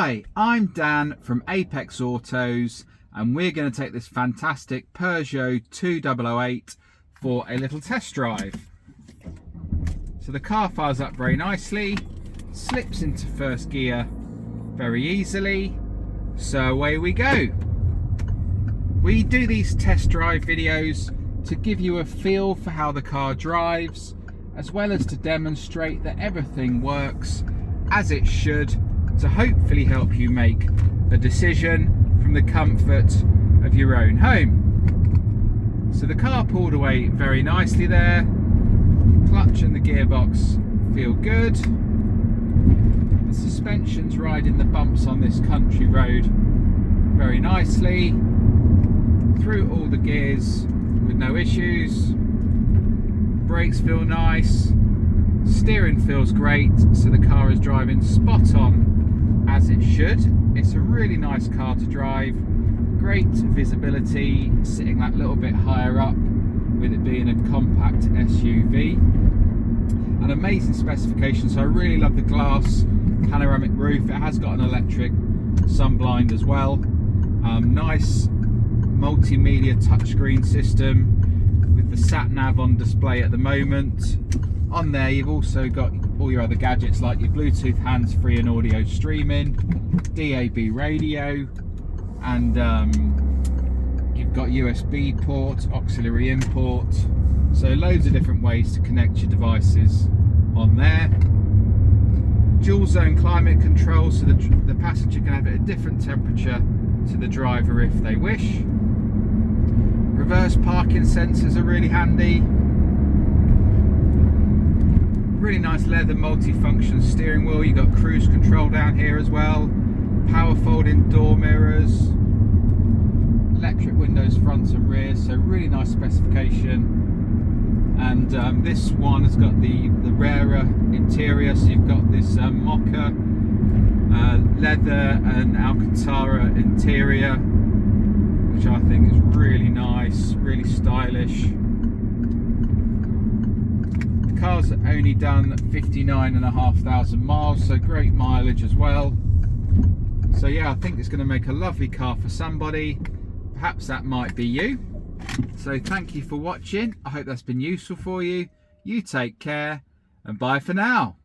Hi, I'm Dan from Apex Autos and we're going to take this fantastic Peugeot 2008 for a little test drive. So the car fires up very nicely, slips into first gear very easily, so away we go. We do these test drive videos to give you a feel for how the car drives, as well as to demonstrate that everything works as it should, to hopefully help you make a decision from the comfort of your own home. So the car pulled away very nicely there. Clutch and the gearbox feel good. The suspension's riding the bumps on this country road very nicely. Through all the gears with no issues. Brakes feel nice. Steering feels great, so the car is driving spot on as it should. It's a really nice car to drive, great visibility, sitting that little bit higher up with it being a compact SUV. An amazing specification, so I really love the glass panoramic roof. It has got an electric sunblind as well. Nice multimedia touchscreen system with the sat nav on display at the moment. On there you've also got all your other gadgets like your Bluetooth hands-free and audio streaming, DAB radio, and you've got USB port, auxiliary import, so loads of different ways to connect your devices on there. Dual zone climate control, so the passenger can have it at a different temperature to the driver if they wish. Reverse parking sensors are really handy. Really nice leather multifunction steering wheel. You've got cruise control down here as well. Power folding door mirrors. Electric windows front and rear, so really nice specification. And this one has got the rarer interior, so you've got this Mocha leather and Alcantara interior, which I think is really nice, really stylish. The car's only done 59,500 miles, so great mileage as well. So yeah, I think it's going to make a lovely car for somebody. Perhaps that might be you. So thank you for watching. I hope that's been useful for you. You take care and bye for now.